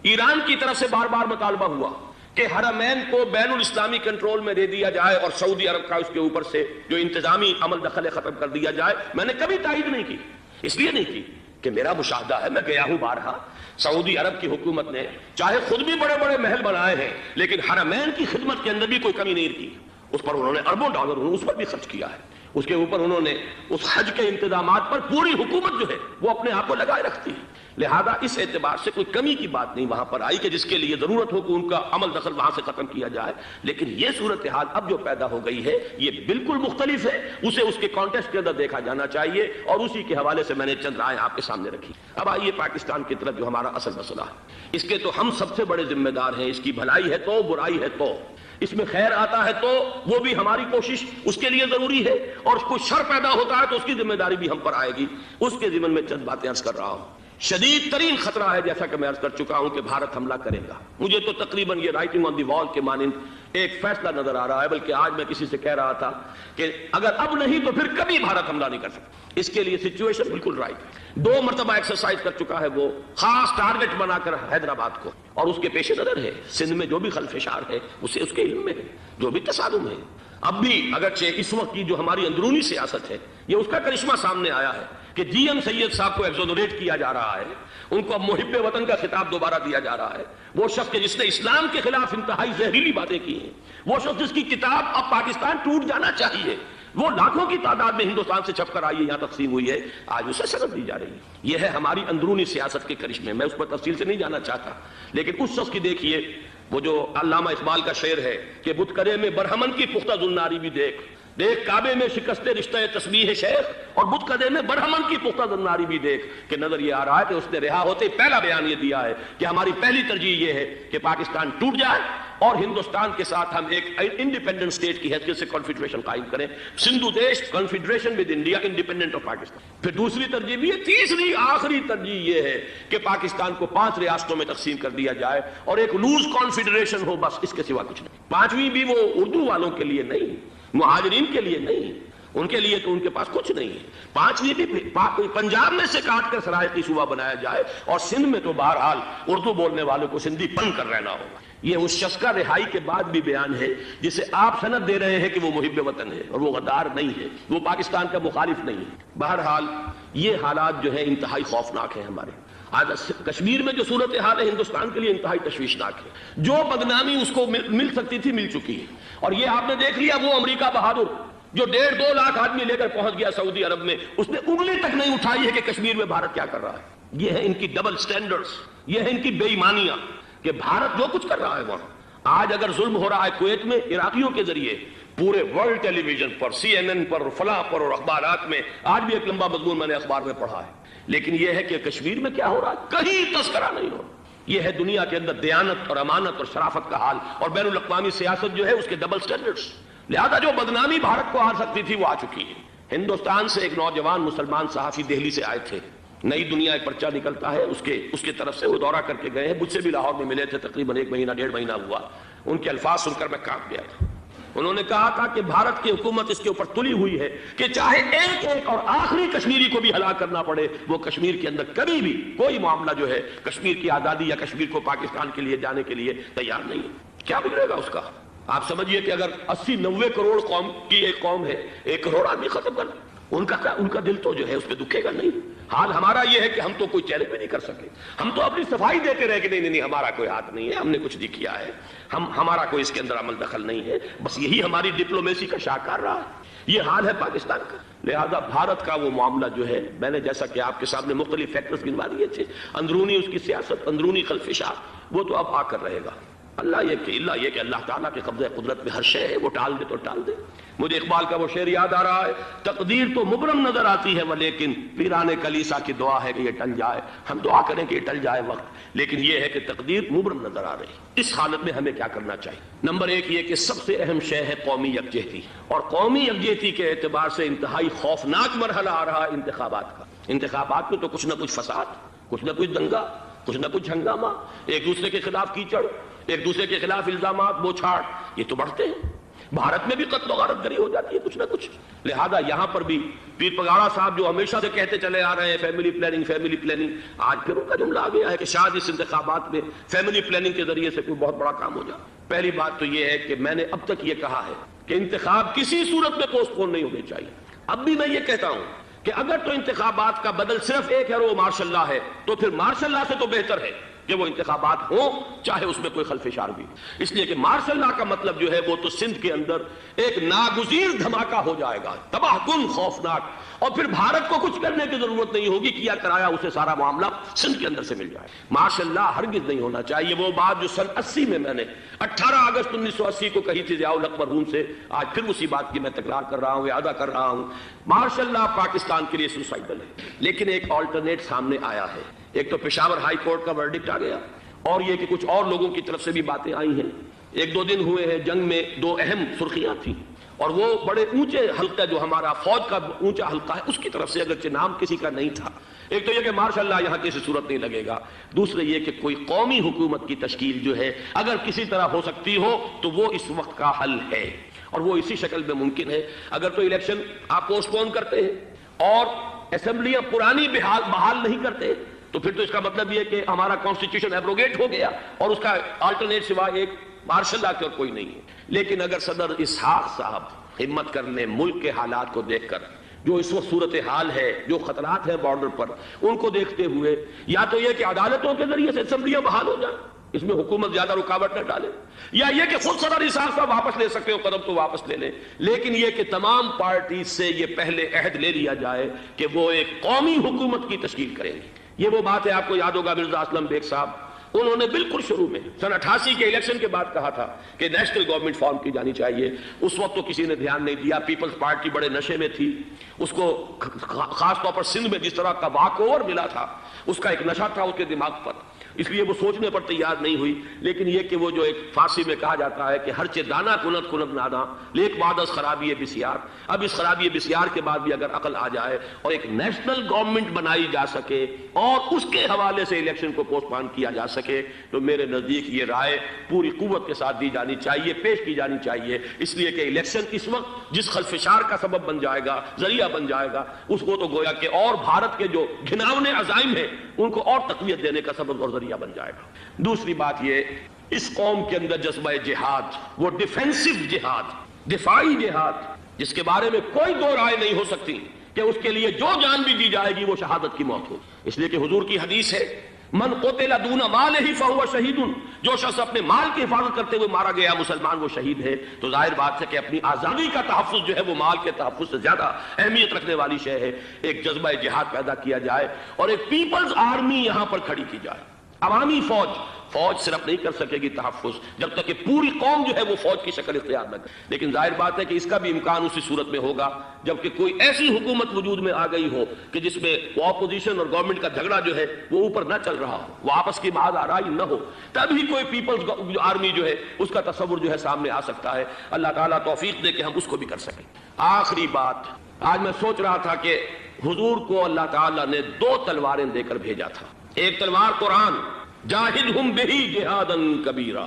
ایران کی طرف سے بار بار مطالبہ ہوا کہ حرمین کو بین الاسلامی کنٹرول میں دے دیا جائے اور سعودی عرب کا اس کے اوپر سے جو انتظامی عمل دخل ختم کر دیا جائے۔ میں نے کبھی تائید نہیں کی، اس لیے نہیں کی کہ میرا مشاہدہ ہے، میں گیا ہوں بارہا، سعودی عرب کی حکومت نے چاہے خود بھی بڑے بڑے محل بنائے ہیں لیکن حرمین کی خدمت کے اندر بھی کوئی کمی نہیں کی، اس پر انہوں نے اربوں ڈالر اس پر بھی خرچ کیا ہے، اس کے اوپر انہوں نے اس حج کے انتظامات پر پوری حکومت جو ہے وہ اپنے آپ کو لگائے رکھتی ہے، لہذا اس اعتبار سے کوئی کمی کی بات نہیں وہاں پر آئی کہ جس کے لیے ضرورت ہو کہ ان کا عمل دخل وہاں سے ختم کیا جائے۔ لیکن یہ صورتحال اب جو پیدا ہو گئی ہے یہ بالکل مختلف ہے، اسے اس کے کانٹیکسٹ کے اندر دیکھا جانا چاہیے اور اسی کے حوالے سے میں نے چند رائے آپ کے سامنے رکھی۔ اب آئیے پاکستان کی طرف جو ہمارا اصل مسئلہ ہے، اس کے تو ہم سب سے بڑے ذمہ دار ہیں، اس کی بھلائی ہے تو، برائی ہے تو، اس میں خیر آتا ہے تو وہ بھی ہماری کوشش اس کے لیے ضروری ہے، اور کوئی شر پیدا ہوتا ہے تو اس کی ذمہ داری بھی ہم پر آئے گی۔ اس کے ضمن میں چند باتیں عرض کر رہا ہوں۔ شدید ترین خطرہ ہے جیسا کہ میں عرض کر چکا ہوں کہ بھارت حملہ کرے گا۔ مجھے تو تقریباً یہ رائٹنگ آن دی وال کے مانند ایک فیصلہ نظر آ رہا ہے، بلکہ آج میں کسی سے کہہ رہا تھا کہ اگر اب نہیں تو پھر کبھی بھارت حملہ نہیں کر سکتا۔ اس کے لیے سچویشن بالکل رائٹ ہے، 2 مرتبہ ایکسرسائز کر چکا ہے وہ، خاص ٹارگٹ بنا کر حیدرآباد کو، اور اس کے پیش نظر ہے سندھ میں جو بھی خلفشار ہے اسے اس کے علم میں ہے، جو بھی تصادم ہے۔ اب بھی اگرچہ اس وقت کی جو ہماری اندرونی سیاست ہے یہ اس کا کرشمہ سامنے آیا ہے کہ جی ایم سید صاحب کو ایگزونریٹ کیا جا رہا ہے، ان کو اب محب وطن کا خطاب دوبارہ دیا جا رہا ہے۔ وہ شخص جس نے اسلام کے خلاف انتہائی زہریلی باتیں کی ہیں، وہ شخص جس کی کتاب اب پاکستان ٹوٹ جانا چاہیے، وہ لاکھوں کی تعداد میں ہندوستان سے چھپ کر آئی ہے، یہاں تقسیم ہوئی ہے، آج اسے سند دی جا رہی ہے۔ یہ ہے ہماری اندرونی سیاست کے کرشمے، میں اس پر تفصیل سے نہیں جانا چاہتا، لیکن اس شخص کی دیکھیے وہ جو علامہ اقبال کا شعر ہے کہ بت کرے میں برہمن کی پختہ زناری بھی دیکھ، دیکھ کعبے میں شکستے رشتہ تسبیح شیخ، اور بت قدے میں برہمن کی پختہ زناری بھی دیکھ، کہ نظر یہ آ رہا ہے کہ اس نے رہا ہوتے پہلا بیان یہ دیا ہے کہ ہماری پہلی ترجیح یہ ہے کہ پاکستان ٹوٹ جائے اور ہندوستان کے ساتھ ہم ایک انڈیپینڈنٹ اسٹیٹ کی حیثیت سے کنفیڈریشن قائم کریں، سندھو دیش confederation with India independent of Pakistan. پھر دوسری ترجیح بھی ہے، تیسری آخری ترجیح یہ ہے کہ پاکستان کو 5 ریاستوں میں تقسیم کر دیا جائے اور ایک لوز کنفیڈریشن ہو، بس اس کے سوا کچھ نہیں۔ 5ویں بھی وہ اردو والوں کے لیے نہیں، مہاجرین کے لیے نہیں، ان کے لیے تو ان کے پاس کچھ نہیں ہے۔ 5ویں بھی پنجاب میں سے کاٹ کر سرائیکی صوبہ بنایا جائے اور سندھ میں تو بہرحال اردو بولنے والوں کو سندھی بن کر رہنا ہوگا۔ یہ اس شخص کا رہائی کے بعد بھی بیان ہے جسے آپ سند دے رہے ہیں کہ وہ محب وطن ہے، اور وہ غدار نہیں ہے، وہ پاکستان کا مخالف نہیں ہے۔ بہرحال یہ حالات جو ہے انتہائی خوفناک ہیں ہمارے۔ آج کشمیر میں جو صورتحال ہے ہندوستان کے لیے انتہائی تشویشناک ہے، جو بدنامی اس کو مل سکتی تھی مل چکی ہے، اور یہ آپ نے دیکھ لیا وہ امریکہ بہادر جو 1.5-2 لاکھ آدمی لے کر پہنچ گیا سعودی عرب میں، اس نے انگلی تک نہیں اٹھائی ہے کہ کشمیر میں بھارت کیا کر رہا ہے۔ یہ ہے ان کی ڈبل سٹینڈرڈز، یہ ہے ان کی بے ایمانیاں کہ بھارت جو کچھ کر رہا ہے وہاں، آج اگر ظلم ہو رہا ہے کویت میں عراقیوں کے ذریعے، پورے ورلڈ ٹیلی ویژن پر، CNN پر، فلاں پر، اور اخبارات میں، آج بھی ایک لمبا مضمون میں نے اخبار میں پڑھا ہے، لیکن یہ ہے کہ کشمیر میں کیا ہو رہا ہے کہیں تذکرہ نہیں ہو رہا۔ یہ ہے دنیا کے اندر دیانت اور امانت اور شرافت کا حال، اور بین الاقوامی سیاست جو ہے اس کے ڈبل سٹینڈرڈز۔ لہذا جو بدنامی بھارت کو آ سکتی تھی وہ آ چکی ہے۔ ہندوستان سے ایک نوجوان مسلمان صحافی دہلی سے آئے تھے، نئی دنیا ایک پرچہ نکلتا ہے اس کے طرف سے، وہ دورہ کر کے گئے ہیں، مجھ سے بھی لاہور میں ملے تھے، تقریباً 1 مہینہ 1.5 مہینہ ہوا۔ ان کے الفاظ سن کر میں کانپ گیا تھا۔ انہوں نے کہا تھا کہ بھارت کی حکومت اس کے اوپر تلی ہوئی ہے کہ چاہے ایک اور آخری کشمیری کو بھی ہلاک کرنا پڑے، وہ کشمیر کے اندر کبھی بھی کوئی معاملہ جو ہے کشمیر کی آزادی یا کشمیر کو پاکستان کے لیے جانے کے لیے تیار نہیں ہے۔ کیا بگڑے گا اس کا؟ آپ سمجھیے کہ اگر 80-90 کروڑ قوم کی ایک قوم ہے، 1 کروڑ آدمی ختم کر ان کا دل تو جو ہے اس پہ دکھے گا نہیں۔ حال ہمارا یہ ہے کہ ہم تو کوئی چیلنج بھی نہیں کر سکے، ہم تو اپنی صفائی دیتے رہے کہ نہیں ہمارا کوئی ہاتھ نہیں ہے، ہم نے کچھ نہیں کیا ہے، ہمارا کوئی اس کے اندر عمل دخل نہیں ہے، بس یہی ہماری ڈپلومیسی کا شاہکار رہا ہے۔ یہ حال ہے پاکستان کا۔ لہذا بھارت کا وہ معاملہ جو ہے، میں نے جیسا کہ آپ کے سامنے مختلف فیکٹرز گنوا دیے تھے، اندرونی اس کی سیاست، اندرونی خلفشار، وہ تو اب آ کر رہے گا۔ اللہ یہ کہ اللہ تعالیٰ کے قبضہ قدرت میں ہر شے ہے، وہ ٹال دے تو ٹال دے۔ مجھے اقبال کا وہ شعر یاد آ رہا ہے، تقدیر تو مبرم نظر آتی ہے ولیکن پیرانے کلیسا کی دعا ہے کہ یہ ٹل جائے۔ ہم دعا کریں کہ یہ ٹل جائے وقت، لیکن یہ ہے کہ تقدیر مبرم نظر آ رہی۔ اس حالت میں ہمیں کیا کرنا چاہیے؟ نمبر 1 یہ کہ سب سے اہم شے ہے قومی یکجہتی، اور قومی یکجہتی کے اعتبار سے انتہائی خوفناک مرحلہ آ رہا ہے انتخابات کا۔ انتخابات میں تو کچھ نہ کچھ فساد، کچھ نہ کچھ دنگا، کچھ نہ کچھ ہنگامہ، ایک دوسرے کے خلاف کیچڑ، ایک دوسرے کے خلاف الزامات بوچھاڑ یہ تو بڑھتے ہیں. بھارت میں بھی قتل و غارت گری ہو جاتی ہے کچھ نہ کچھ. لہذا یہاں پر بھی پیر پگاڑا صاحب جو ہمیشہ سے کہتے چلے آ رہے ہیں فیملی پلاننگ, آج پھر ان کا جملہ آ گیا ہے کہ شاید اس انتخابات میں فیملی پلاننگ کے ذریعے سے کوئی بہت بڑا کام ہو جائے. پہلی بات تو یہ ہے کہ میں نے اب تک یہ کہا ہے کہ انتخاب کسی صورت میں پوسٹ پون نہیں ہونے چاہیے. اب بھی میں یہ کہتا ہوں کہ اگر تو انتخابات کا بدل صرف ایک ہے اور وہ مارشل لا ہے, تو پھر مارشل لا سے تو بہتر ہے کہ وہ انتخابات ہوں چاہے اس میں کوئی خلفشار بھی. اس لیے کہ مارشل لا کا مطلب جو ہے وہ تو سندھ کے اندر ایک ناگزیر دھماکہ ہو جائے گا, تباہ کن, خوفناک, اور پھر بھارت کو کچھ کرنے کی ضرورت نہیں ہوگی, کیا کرایا اسے سارا معاملہ سندھ کے اندر سے مل جائے. مارشل لا ہرگز نہیں ہونا چاہیے. وہ بات جو سن 80 میں نے 18 اگست 1980 کو کہی تھی ضیاء الحق مرحوم سے, آج پھر اسی بات کی میں تکرار کر رہا ہوں, اعادہ کر رہا ہوں. مارشل لا پاکستان کے لیے سوسائڈل ہے, لیکن ایک آلٹرنیٹ سامنے آیا ہے. ایک تو پشاور ہائی کورٹ کا ورڈکٹ آ گیا, اور یہ کہ کچھ اور لوگوں کی طرف سے بھی باتیں آئی ہیں. 1-2 دن ہوئے ہیں, جنگ میں 2 اہم سرخیاں تھیں, اور وہ بڑے اونچے حلقہ جو ہمارا فوج کا اونچا حلقہ ہے اس کی طرف سے, اگرچہ نام کسی کا نہیں تھا. ایک تو یہ کہ مارشاء اللہ یہاں کسی صورت نہیں لگے گا. دوسرے یہ کہ کوئی قومی حکومت کی تشکیل جو ہے اگر کسی طرح ہو سکتی ہو تو وہ اس وقت کا حل ہے, اور وہ اسی شکل میں ممکن ہے. اگر تو الیکشن آپ پوسٹ پون کرتے ہیں اور اسمبلیاں پرانی بحال نہیں کرتے, تو پھر تو اس کا مطلب یہ کہ ہمارا کانسٹیٹیوشن ایبروگیٹ ہو گیا اور اس کا آلٹرنیٹ سوائے ایک مارشل لا کے اور کوئی نہیں ہے. لیکن اگر صدر اسحاق صاحب ہمت کر لیں ملک کے حالات کو دیکھ کر, جو اس وقت صورتحال ہے, جو خطرات ہیں بارڈر پر, ان کو دیکھتے ہوئے, یا تو یہ کہ عدالتوں کے ذریعے سے اسمبلیاں بحال ہو جائیں, اس میں حکومت زیادہ رکاوٹ نہ ڈالے, یا یہ کہ خود صدر اسحاق صاحب واپس لے سکتے ہو قدم تو واپس لے لیں, لیکن یہ کہ تمام پارٹی سے یہ پہلے عہد لے لیا جائے کہ وہ ایک قومی حکومت کی تشکیل کریں گے. یہ وہ بات ہے, آپ کو یاد ہوگا مرزا اسلم بیگ صاحب, انہوں نے بالکل شروع میں سن 88 کے الیکشن کے بعد کہا تھا کہ نیشنل گورنمنٹ فارم کی جانی چاہیے. اس وقت تو کسی نے دھیان نہیں دیا, پیپلز پارٹی بڑے نشے میں تھی, اس کو خاص طور پر سندھ میں جس طرح کا واک اوور ملا تھا اس کا ایک نشہ تھا اس کے دماغ پر, اس لیے وہ سوچنے پر تیار نہیں ہوئی. لیکن یہ کہ وہ جو ایک فارسی میں کہا جاتا ہے کہ ہرچہ دانا کنت کنت نادا لیک بعد از خرابی بسیار, اب اس خرابی بسیار کے بعد بھی اگر عقل آ جائے اور ایک نیشنل گورنمنٹ بنائی جا سکے اور اس کے حوالے سے الیکشن کو پوسٹ پون کیا جا سکے, تو میرے نزدیک یہ رائے پوری قوت کے ساتھ دی جانی چاہیے, پیش کی جانی چاہیے. اس لیے کہ الیکشن اس وقت جس خلفشار کا سبب بن جائے گا, ذریعہ بن جائے گا, اس کو تو گویا کہ اور بھارت کے جو گھناونے عزائم ہیں ان کو اور تقویت دینے کا سبب اور ذریعہ بن جائے گا. دوسری بات یہ, اس قوم کے اندر جذبہ جہاد, وہ ڈیفینسو جہاد, دفاعی جہاد, جس کے بارے میں کوئی دو رائے نہیں ہو سکتی کہ اس کے لیے جو جان بھی دی جائے گی وہ شہادت کی موت ہو. اس لیے کہ حضور کی حدیث ہے, من قتل دون مالہ فہو شہید, جو شخص اپنے مال کی حفاظت کرتے ہوئے مارا گیا مسلمان وہ شہید ہے. تو ظاہر بات ہے کہ اپنی آزادی کا تحفظ جو ہے وہ مال کے تحفظ سے زیادہ اہمیت رکھنے والی شے ہے. ایک جذبہ جہاد پیدا کیا جائے اور ایک پیپلز آرمی یہاں پر کھڑی کی جائے. عوامی فوج صرف نہیں کر سکے گی تحفظ جب تک کہ پوری قوم جو ہے وہ فوج کی شکل اختیار نہ کرے. لیکن ظاہر بات ہے کہ اس کا بھی امکان اسی صورت میں ہوگا جبکہ کوئی ایسی حکومت وجود میں آ گئی ہو کہ جس میں اپوزیشن اور گورنمنٹ کا جھگڑا جو ہے وہ اوپر نہ چل رہا ہو, وہ آپس کی محض آرائی نہ ہو, تبھی کوئی پیپلز آرمی جو ہے اس کا تصور جو ہے سامنے آ سکتا ہے. اللہ تعالیٰ توفیق دے کہ ہم اس کو بھی کر سکیں. آخری بات, آج میں سوچ رہا تھا کہ حضور کو اللہ تعالیٰ نے 2 تلواریں دے کر بھیجا تھا. ایک تلوار قرآن, جاہدہم بہی جہادا کبیرا,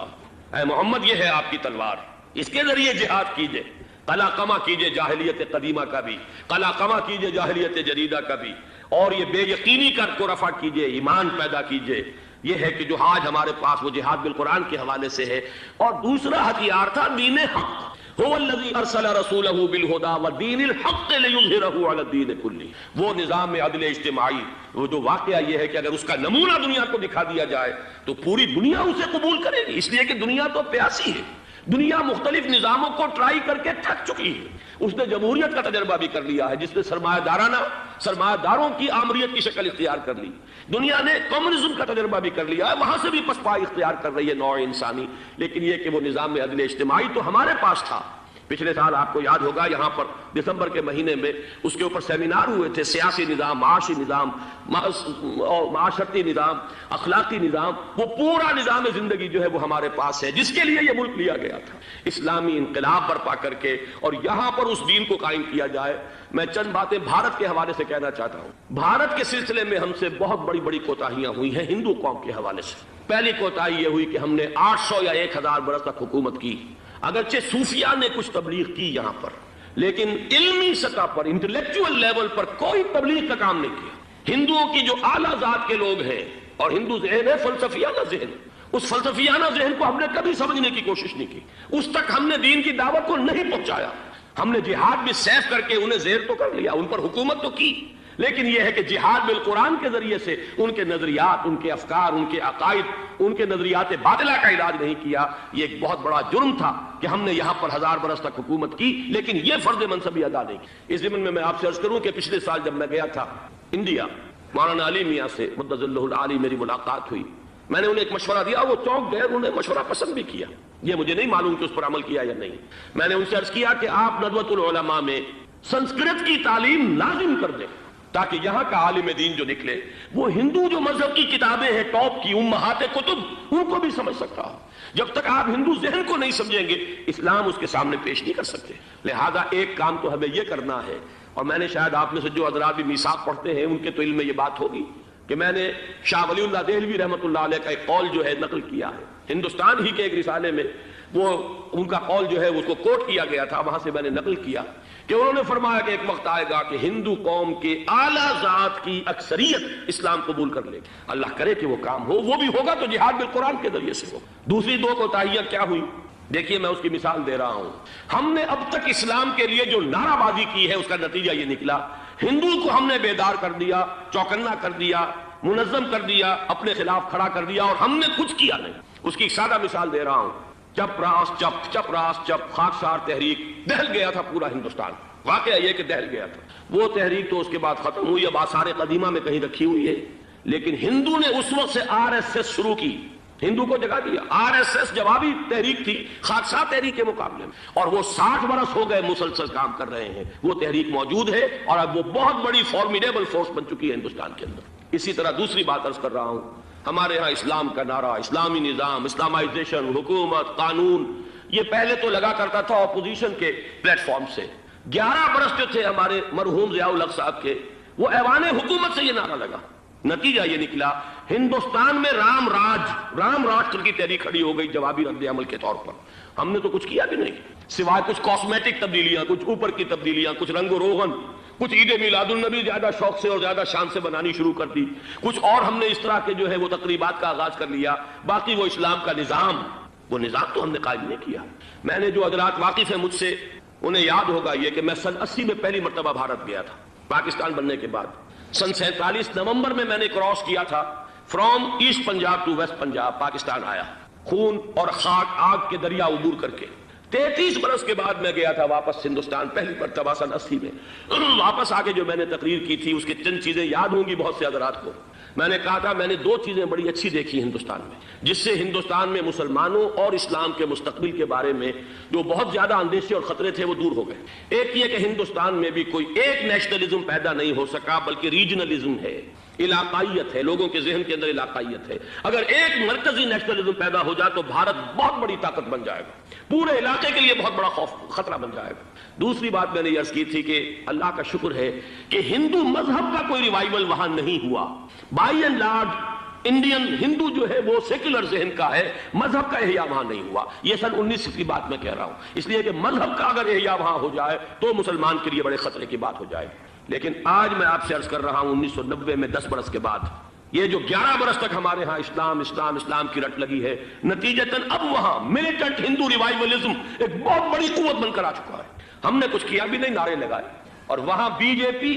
اے محمد یہ ہے آپ کی تلوار, اس کے ذریعے جہاد کیجئے, قلاقمہ کیجئے جاہلیت قدیمہ کا بھی, قلاقمہ کیجئے جاہلیت جدیدہ کا بھی, اور یہ بے یقینی کو رفع کیجئے, ایمان پیدا کیجئے. یہ ہے کہ جو آج ہمارے پاس وہ جہاد بالقرآن کے حوالے سے ہے. اور دوسرا ہتھیار تھا دین حق, هو الذي ارسل رسوله بالهدى ودين الحق ليظهره على الدين كله. وہ نظام عدل اجتماعی, وہ جو واقعہ یہ ہے کہ اگر اس کا نمونہ دنیا کو دکھا دیا جائے تو پوری دنیا اسے قبول کرے گی. اس لیے کہ دنیا تو پیاسی ہے, دنیا مختلف نظاموں کو ٹرائی کر کے تھک چکی ہے. اس نے جمہوریت کا تجربہ بھی کر لیا ہے جس نے سرمایہ داروں کی آمریت کی شکل اختیار کر لی. دنیا نے کمیونزم کا تجربہ بھی کر لیا ہے, وہاں سے بھی پسپائی اختیار کر رہی ہے نوع انسانی. لیکن یہ کہ وہ نظام عدل اجتماعی تو ہمارے پاس تھا. پچھلے سال آپ کو یاد ہوگا یہاں پر دسمبر کے مہینے میں اس کے اوپر سیمینار ہوئے تھے. سیاسی نظام, معاشی نظام, معاشرتی نظام, اخلاقی نظام, وہ پورا نظام زندگی جو ہے وہ ہمارے پاس ہے جس کے لیے یہ ملک لیا گیا تھا. اسلامی انقلاب برپا کر کے اور یہاں پر اس دین کو قائم کیا جائے. میں چند باتیں بھارت کے حوالے سے کہنا چاہتا ہوں. بھارت کے سلسلے میں ہم سے بہت بڑی بڑی کوتاہیاں ہوئی ہیں ہندو قوم کے حوالے سے. پہلی کوتاہی یہ ہوئی کہ ہم نے 800 یا 1000 برس تک حکومت کی، اگرچہ صوفیاء نے کچھ تبلیغ کی یہاں پر، لیکن علمی سطح پر، انٹلیکچوئل لیول پر کوئی تبلیغ کا کام نہیں کیا۔ ہندوؤں کی جو اعلیٰ ذات کے لوگ ہیں، اور ہندو ذہن ہے فلسفیانہ ذہن، اس فلسفیانہ ذہن کو ہم نے کبھی سمجھنے کی کوشش نہیں کی، اس تک ہم نے دین کی دعوت کو نہیں پہنچایا۔ ہم نے جہاد بھی سیف کر کے انہیں زیر تو کر لیا، ان پر حکومت تو کی، لیکن یہ ہے کہ جہاد بالقرآن کے ذریعے سے ان کے نظریات، ان کے افکار، ان کے عقائد، ان کے نظریات باطلہ کا علاج نہیں کیا۔ یہ ایک بہت بڑا جرم تھا کہ ہم نے یہاں پر 1000 برس تک حکومت کی، لیکن یہ فرض منصبی ادا نہیں کی۔ اس ضمن میں آپ سے عرض کروں کہ پچھلے سال جب میں گیا تھا انڈیا، مولانا علی میاں سے مدظ اللہ العالی میری ملاقات ہوئی، میں نے انہیں ایک مشورہ دیا، وہ چونک گئے، انہوں نے مشورہ پسند بھی کیا، یہ مجھے نہیں معلوم کہ اس پر عمل کیا یا نہیں۔ میں نے ان سے عرض کیا کہ آپ ندوۃ العلماء میں سنسکرت کی تعلیم لازم کر دیں، تاکہ یہاں کا عالم دین جو نکلے وہ ہندو جو مذہب کی کتابیں ہیں ٹاپ کی، امہات کتب، ان کو بھی سمجھ سکتا ہو۔ جب تک آپ ہندو ذہن کو نہیں سمجھیں گے، اسلام اس کے سامنے پیش نہیں کر سکتے۔ لہذا ایک کام تو ہمیں یہ کرنا ہے، اور میں نے شاید آپ میں سے جو حضرات بھی میثاق پڑھتے ہیں ان کے تو علم میں یہ بات ہوگی کہ میں نے شاہ ولی اللہ دہلوی رحمۃ اللہ علیہ کا ایک قول جو ہے نقل کیا ہے، ہندوستان ہی کے ایک رسالے میں وہ ان کا قول جو ہے اس کو کوٹ کیا گیا تھا، وہاں سے میں نے نقل کیا کہ انہوں نے فرمایا کہ ایک وقت آئے گا کہ ہندو قوم کے اعلیٰ ذات کی اکثریت اسلام قبول کر لے گی۔ اللہ کرے کہ وہ کام ہو، وہ بھی ہوگا تو جہاد بالقرآن کے ذریعے سے ہو۔ دوسری دو کوتاہیاں کیا ہوئی؟ دیکھیے میں اس کی مثال دے رہا ہوں۔ ہم نے اب تک اسلام کے لیے جو نعرہ بازی کی ہے اس کا نتیجہ یہ نکلا، ہندو کو ہم نے بیدار کر دیا، چوکنا کر دیا، منظم کر دیا، اپنے خلاف کھڑا کر دیا، اور ہم نے کچھ کیا نہیں۔ اس کی ایک سادہ مثال دے رہا ہوں۔ چپ راس چپ، چپ راس چپ، خاکسار تحریک، دہل گیا تھا پورا ہندوستان۔ واقعہ یہ کہ دہل گیا تھا وہ تحریک، تو اس کے بعد ختم ہوئی، اب آثار قدیمہ میں کہیں رکھی ہوئی ہے، لیکن ہندو نے اس وقت سے RSS شروع کی، ہندو کو جگہ دیا۔ RSS جوابی تحریک تھی خاکسار تحریک کے مقابلے میں، اور وہ 60 برس ہو گئے مسلسل کام کر رہے ہیں، وہ تحریک موجود ہے، اور اب وہ بہت بڑی فارمیڈیبل فورس بن چکی ہے ہندوستان کے اندر۔ اسی طرح دوسری بات عرض کر رہا ہوں، ہمارے ہاں اسلام کا نعرہ، اسلامی نظام، اسلامائزیشن، حکومت، قانون، یہ پہلے تو لگا کرتا تھا اپوزیشن کے پلیٹ فارم سے۔ 11 برس جو تھے ہمارے مرحوم ضیاء الحق صاحب کے، وہ ایوان حکومت سے یہ نعرہ لگا۔ نتیجہ یہ نکلا ہندوستان میں رام راشٹر کی تحریک کھڑی ہو گئی جوابی رد عمل کے طور پر۔ ہم نے تو کچھ کیا بھی نہیں، سوائے کچھ کاسمیٹک تبدیلیاں، کچھ اوپر کی تبدیلیاں، کچھ رنگ و روغن، کچھ عید میلاد النبی زیادہ شوق سے اور زیادہ شان سے بنانی شروع کر دی، کچھ اور ہم نے اس طرح کے جو ہے وہ تقریبات کا آغاز کر لیا۔ باقی وہ اسلام کا نظام، وہ نظام تو ہم نے قائم نہیں کیا۔ میں نے جو حضرات واقف ہیں مجھ سے، انہیں یاد ہوگا یہ کہ میں سن 80 میں پہلی مرتبہ بھارت گیا تھا پاکستان بننے کے بعد۔ سن 47 نومبر میں نے کراس کیا تھا from east Punjab to west Punjab, Pakistan آیا، خون اور خاک آگ کے دریا عبور کر کے۔ 33 برس کے بعد میں گیا تھا واپس ہندوستان، پہلی مرتبہ سن 80 میں۔ واپس آ کے جو میں نے تقریر کی تھی اس کی چند چیزیں یاد ہوں گی بہت سے حضرات کو۔ میں نے کہا تھا میں نے 2 چیزیں بڑی اچھی دیکھی ہندوستان میں، جس سے ہندوستان میں مسلمانوں اور اسلام کے مستقبل کے بارے میں جو بہت زیادہ اندیشے اور خطرے تھے وہ دور ہو گئے۔ ایک یہ کہ ہندوستان میں بھی کوئی ایک نیشنلزم پیدا نہیں ہو سکا، بلکہ ریجنلزم ہے، علاقائیت ہے، لوگوں کے ذہن کے اندر علاقائیت ہے۔ اگر ایک مرکزی نیشنلزم پیدا ہو جائے تو بھارت بہت بڑی طاقت بن جائے گا، پورے علاقے کے لیے بہت بڑا خطرہ بن جائے گا۔ دوسری بات میں نے عرض کی تھی کہ اللہ کا شکر ہے کہ ہندو مذہب کا کوئی ریوائول وہاں نہیں ہوا۔ بائی اینڈ لارج انڈین ہندو جو ہے وہ سیکولر ذہن کا ہے، مذہب کا احیاء وہاں نہیں ہوا۔ یہ سن 19 کی بات میں کہہ رہا ہوں، اس لیے کہ مذہب کا اگر احیاء وہاں ہو جائے تو مسلمان کے لیے بڑے خطرے کی بات ہو جائے۔ لیکن آج میں آپ سے عرض کر رہا ہوں 1990 میں 10 برس کے بعد، یہ جو 11 برس تک ہمارے ہاں اسلام کی رٹ لگی ہے، نتیجتاً اب وہاں ملیٹنٹ ہندو ریوائولزم ایک بہت بڑی قوت بن کر آ چکا ہے۔ ہم نے کچھ کیا بھی نہیں، نعرے لگائے، اور وہاں BJP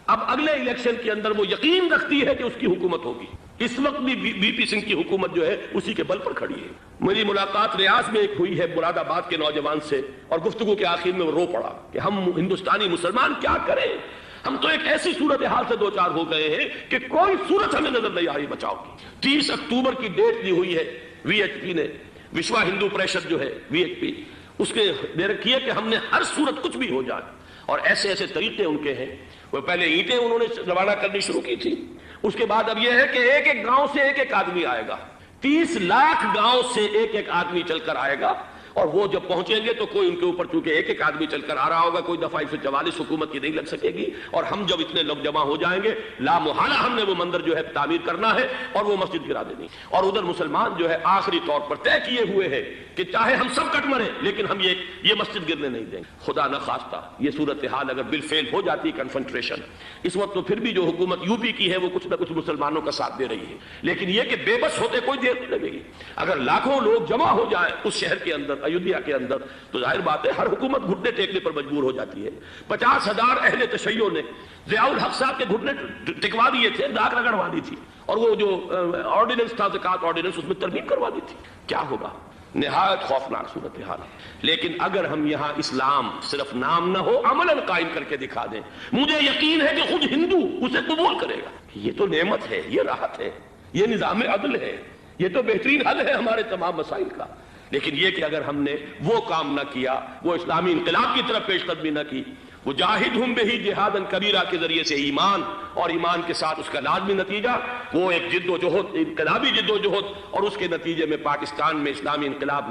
اب اگلے الیکشن کے اندر وہ یقین رکھتی ہے کہ اس کی حکومت ہوگی۔ اس وقت بھی BP سنگھ کی حکومت جو ہے اسی کے بل پر کھڑی ہے۔ میری ملاقات ریاض میں ایک ہوئی ہے مراد آباد کے نوجوان سے، اور گفتگو کے آخر میں وہ رو پڑا کہ ہم ہندوستانی مسلمان کیا کریں، ہم تو ایک ایسی صورتحال سے دوچار ہو گئے ہیں کہ کوئی صورت ہمیں نظر نہیں آ رہی بچاؤ کی۔ 30 اکتوبر کی ڈیٹ دی ہوئی ہے VHP نے، وشوا ہندو پریشد جو ہے VHP، اس کے دے رکھی ہے کہ ہم نے ہر صورت کچھ بھی ہو جائے، اور ایسے ایسے طریقے ان کے ہیں۔ وہ پہلے اینٹیں انہوں نے روانہ کرنی شروع کی تھی، اس کے بعد اب یہ ہے کہ ایک ایک گاؤں سے ایک ایک آدمی آئے گا، 30 لاکھ گاؤں سے ایک ایک آدمی چل کر آئے گا۔ اور وہ جب پہنچیں گے تو کوئی ان کے اوپر چونکہ ایک ایک آدمی چل کر آ رہا ہوگا، کوئی دفعہ 144 حکومت کی نہیں لگ سکے گی، اور ہم جب اتنے لوگ جمع ہو جائیں گے لا محالہ ہم نے وہ مندر جو ہے تعمیر کرنا ہے اور وہ مسجد گرا دینی، اور ادھر مسلمان جو ہے آخری طور پر طے کیے ہوئے ہیں کہ چاہے ہم سب کٹ مرے لیکن ہم یہ مسجد گرنے نہیں دیں گے۔ خدا نہ خواستہ یہ صورتحال اگر بالفعل ہو جاتی کنفنٹریشن اس وقت، تو پھر بھی جو حکومت یو پی کی ہے وہ کچھ نہ کچھ مسلمانوں کا ساتھ دے رہی ہے، لیکن یہ کہ بے بس ہوتے کوئی دیر نہیں لگے گی۔ اگر لاکھوں لوگ جمع ہو جائیں اس شہر کے اندر، ایودھیا کے اندر، تو ظاہر بات ہے ہر حکومت گھٹنے ٹیکنے پر مجبور ہو جاتی ہے۔ 50,000 اہل تشیع نے ضیاء الحق صاحب کے گھٹنے ٹکوا دیے تھے، داغ رگڑوا دی تھی، اور وہ جو آرڈیننس تھا زکوٰۃ آرڈیننس اس میں ترمیم کروا دی تھی۔ کیا ہوگا؟ نہایت خوفناک صورتحال۔ لیکن اگر ہم یہاں اسلام صرف نام نہ ہو عملاً قائم کر کے دکھا دیں، مجھے یقین ہے کہ خود ہندو اسے قبول کرے گا۔ یہ تو نعمت ہے، یہ راحت ہے، یہ نظام عدل ہے، یہ تو بہترین حل ہے ہمارے تمام مسائل کا۔ لیکن یہ کہ اگر ہم نے وہ کام نہ کیا، وہ اسلامی انقلاب کی طرف پیش قدمی نہ کی، وہ جاہدہم بہ جہادا کبیرہ کے ذریعے سے ایمان، اور ایمان کے ساتھ اس کا لازمی نتیجہ وہ ایک جد و جہد، انقلابی جد و جہد، اور اس کے نتیجے میں پاکستان میں اسلامی انقلاب